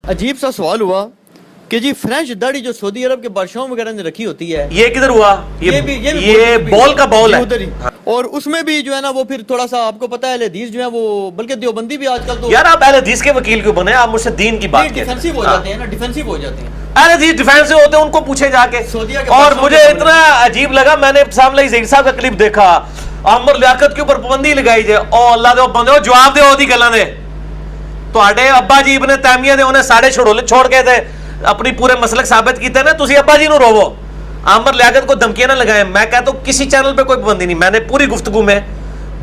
عجیب سا سوال ہوا کہ جی فرینچ داڑھی جو سعودی عرب کے بادشاہوں وغیرہ نے رکھی ہوتی ہے یہ کدھر ہوا؟ یہ بول کا بول ہے، اور اس میں بھی جو ہے نا وہ پھر تھوڑا سا آپ کو پتا ہے اہل حدیث جو ہے وہ بلکہ دیوبندی بھی آج کل تو یار آپ اہل حدیث کے وکیل کیوں بنے؟ آپ مجھ سے دین کی بات کہتے ہیں، ڈیفینسو ہو جاتے ہیں نا، ڈیفینسو ہو جاتے ہیں اہل حدیث ڈیفینسو ہوتے ہیں، ان کو پوچھے جا کے۔ اور مجھے اتنا عجیب لگا، میں نے سامنے زہیر صاحب کا کلپ دیکھا، عمر لیاقت کے اوپر پابندی لگائی جائے، او اللہ دے بندے جواب دے دی گلاں دے۔ تواڈے ابا جی ابن تیمیہ دے انہیں ساڑے چھوڑ کے تھے اپنی پورے مسلک ثابت کیتے نا، تسی ابا جی نو روو، عامر لیاقت کو دھمکیاں نہ لگائیں۔ میں کہتا ہوں کسی چینل پہ کوئی پابندی نہیں، میں نے پوری گفتگو میں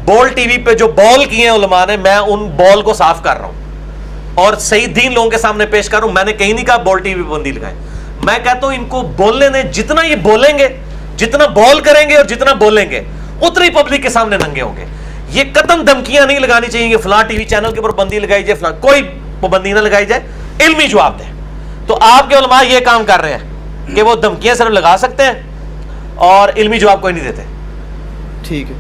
بول ٹی وی پہ جو بول کیے ہیں علماء نے، میں ان بول کو صاف کر رہا ہوں اور صحیح دین لوگوں کے سامنے پیش کر رہا ہوں۔ میں نے کہیں نہیں کہا بول ٹی وی پہ پابندی لگائیں، میں کہتا ہوں ان کو بولنے دیں، جتنا یہ بولیں گے، جتنا بول کریں گے اور جتنا بولیں گے اتنی پبلک کے سامنے ننگے ہوں گے۔ یہ قطعاً دھمکیاں نہیں لگانی چاہیے کہ فلاں ٹی وی چینل کے اوپر پابندی لگائی جائے، فلاں کوئی پابندی نہ لگائی جائے، علمی جواب دیں۔ تو آپ کے علماء یہ کام کر رہے ہیں کہ وہ دھمکیاں صرف لگا سکتے ہیں اور علمی جواب کوئی نہیں دیتے۔ ٹھیک ہے،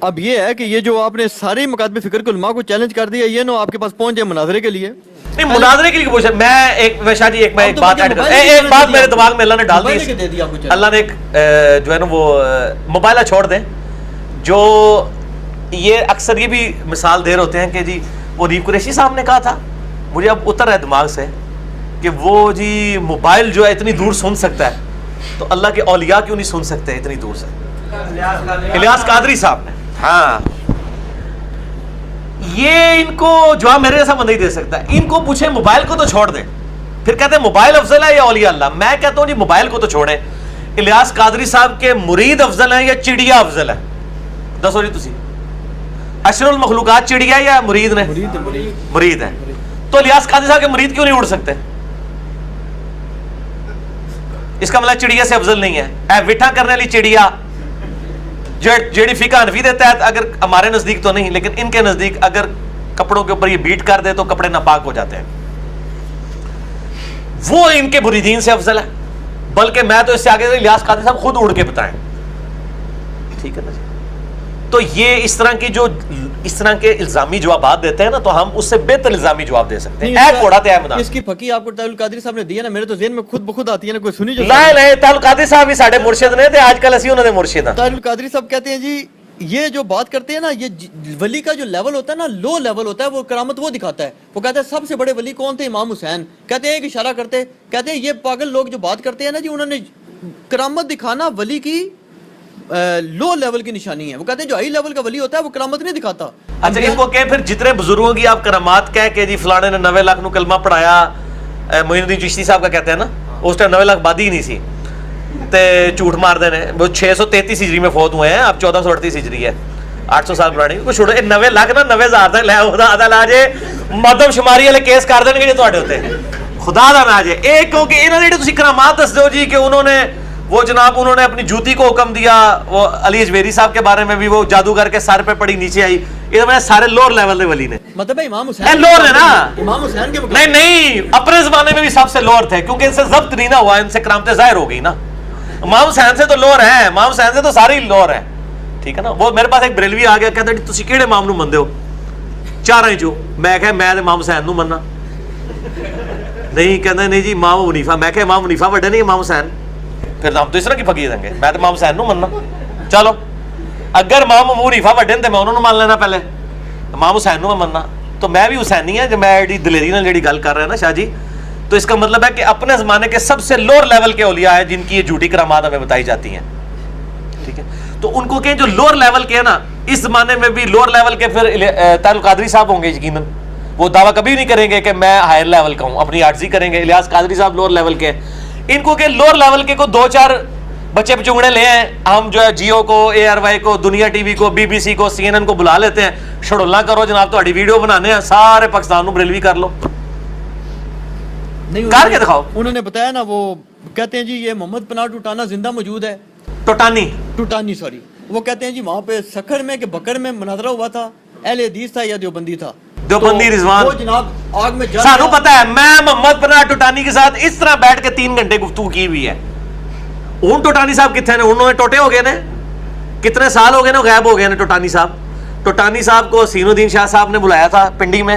اب یہ ہے کہ یہ جو آپ نے سارے مکاتب فکر کے علماء کو چیلنج کر دیا، یہ نو آپ کے پاس پہنچ جائے مناظرے کے لیے۔ نہیں مناظرے کے لیے پوچھا میں شاہ جی ایک بات ایڈ کرتا ہوں، ایک بات میرے دماغ میں اللہ نے ڈال دی، اللہ نے ایک جو ہے نا وہ موبائلہ چھوڑ دیں، جو یہ اکثر یہ بھی مثال دے رہے ہوتے ہیں کہ جی وہ ریف قریشی صاحب نے کہا تھا، مجھے اب اتر رہا ہے دماغ سے کہ وہ جی موبائل جو ہے اتنی دور سن سکتا ہے تو اللہ کے اولیاء کیوں نہیں سن سکتے اتنی دور سے؟ الیاس قادری صاحب نے، ہاں یہ ان کو جواب میرے جیسا بندہ ہی دے سکتا ہے۔ ان کو پوچھیں موبائل کو تو چھوڑ دیں، پھر کہتے ہیں موبائل افضل ہے یا اولیاء اللہ؟ میں کہتا ہوں جی موبائل کو تو چھوڑیں، الیاس قادری صاحب کے مرید افضل ہیں یا چڑیا افضل ہے؟ دسو جی تسی، اشرف المخلوقات چڑیا یا مرید نے؟ مرید ہے، تو الیاس قادری صاحب کے مرید کیوں نہیں اڑ سکتے؟ اس کا مطلب چڑیا سے افضل نہیں ہے۔ اے وٹھا کرنے والی چڑیا جیڑی فقہ حنفی دے تحت، اگر ہمارے نزدیک تو نہیں لیکن ان کے نزدیک اگر کپڑوں کے اوپر یہ بیٹ کر دے تو کپڑے ناپاک ہو جاتے ہیں، وہ ان کے مریدین سے افضل ہے۔ بلکہ میں تو اس سے آگے الیاس قادری صاحب خود اڑ کے بتائیں، ٹھیک ہے نا جی؟ تو یہ اس طرح کے الزامی جوابات دیتے ہیں نا، تو ہم اس سے بہتر الزامی جواب دے سکتے ہیں۔ اے کوڑا تے اے مدار، اس کی پھکی آپ کو طاہر القادری صاحب نے دی ہے نا، میرے تو ذہن میں خود بخود آتی ہے نا، کوئی سنی جو لائے طاہر القادری صاحب ہی ساڈے مرشد نے تے آج کل اسی انہوں نے مرشد ہیں۔ طاہر القادری صاحب کہتے ہیں جی یہ جو بات کرتے ہیں نا، یہ ولی کا جو لیول ہوتا ہے نا، لو لیول ہوتا ہے، وہ کرامت وہ دکھاتا ہے۔ وہ کہتے ہیں سب سے بڑے ولی کون تھے؟ امام حسین۔ کہتے ہیں ایک اشارہ کرتے، کہتے ہیں یہ پاگل لوگ جو بات کرتے ہیں نا جی، انہوں نے کرامت دکھانا ولی کی لو لیول کی نشانی ہے۔ وہ کہتے ہیں جو ہائی لیول کا ولی ہوتا ہے وہ کرامت نہیں دکھاتا۔ اچھا ان کو کہ پھر جتنے بزرگوں کی آپ کرامات کہہ کے جی فلانے نے 90 لاکھ نو کلمہ پڑھایا، معین الدین چشتی صاحب کا کہتے ہیں نا، اس ٹائم 90 لاکھ آبادی ہی نہیں سی، تے جھوٹ مار دینے، وہ 633 ہجری میں فوت ہوئے ہیں، اب 1438 ہجری ہے، 800 سال پرانی کوئی چھوڑو۔ 90 لاکھ نا 90,000 تک لے خدا لا جے مردم شماری والے کیس کر دیں گے جی تواڈے اوتے، خدا دا نا جے ایک، کیونکہ انہاں نے تسی کرامات دس دیو جی کہ انہوں نے وہ جناب انہوں نے اپنی جوتی کو حکم دیا، وہ علی اجمیری صاحب کے بارے میں بھی وہ جادوگر کے سر پہ پڑی نیچے آئی، یہ میں سارے لوور لیول دے ولی نے، مطلب ہے امام حسین لوور ہے نا، امام حسین کے نہیں اپنے زمانے میں بھی سب سے لوور تھے، کیونکہ ان سے ضبط نہیں نہ ہوا، ان سے کرامتیں ظاہر ہو گئی نا۔ امام حسین سے تو لوور ہیں، امام حسین سے تو سارے ہی لوور ہیں، ٹھیک ہے نا۔ وہ میرے پاس ایک بریلوی آ گیا، کہتا جی تسی کیڑے امام نو مندے ہو؟ چاروں چوں۔ میں کہا میں امام حسین نو مننا، نہیں کہندا نہیں جی امام ابو حنیفہ۔ میں کہا امام حنیفہ وڈے نہیں امام حسین؟ پھر ہم تو اس طرح کی پھکی دیں گے، میں تو امام حسین نو مننا۔ چلو اگر امام ابو حنیفہ وڈے نے تو میں انہوں نے مان لینا، پہلے امام حسین نو میں مننا، تو میں بھی حسینی ہاں جو میں ایڈی دلیری نال جڑی گل کر رہا ہے نا شاہ جی، تو اس کا مطلب ہے کہ اپنے زمانے کے سب سے لوور لیول کے اولیاء ہیں جن کی یہ جھوٹی کرامات ہمیں بتائی جاتی ہیں، ٹھیک ہے۔ تو ان کو کہیں جو لوور لیول کے ہیں نا، اس زمانے میں بھی لوور لیول کے پھر طاہر القادری صاحب ہوں گے یقیناً، وہ دعویٰ کبھی نہیں کریں گے کہ میں ہائر لیول کا ہوں، اپنی عاجزی کریں گے۔ الیاس قادری صاحب لوور لیول کے، ان کو کہ لوور لیول کے کو 2-4 بچے پچونگڑے لے ہیں، ہم جو ہے جیو کو، اے آر وائی کو، دنیا ٹی وی کو، بی بی سی کو، سی این این کو بلا لیتے ہیں، شڑولہ کرو جناب تہاڈی ویڈیو بنانے ہیں، سارے پاکستان نو بریلوی کر لو، کر کے دکھاؤ۔ انہوں نے بتایا نا، وہ کہتے ہیں جی یہ محمد پناہ ٹوٹانا زندہ موجود ہے، ٹوٹانی سوری، وہ کہتے ہیں جی وہاں پہ سکھر میں کہ بکر میں مناظرہ ہوا تھا، اہل حدیث تھا یا دیوبندی تھا؟ دیوبندی رضوان، وہ جناب آگ میں جل سانو پتہ ہے، میں محمد پناہ ٹوٹانی کے ساتھ اس طرح بیٹھ کے 3 گھنٹے گفتگو کی ہوئی ہے۔ ہوں ٹوٹانی صاحب کتنے نے؟ انہوں نے ٹوٹے ہو گئے نے، کتنے سال ہو گئے نا غائب ہو گئے نے ٹوٹانی صاحب۔ ٹوٹانی صاحب کو حسین الدین شاہ صاحب نے بلایا تھا پنڈی میں،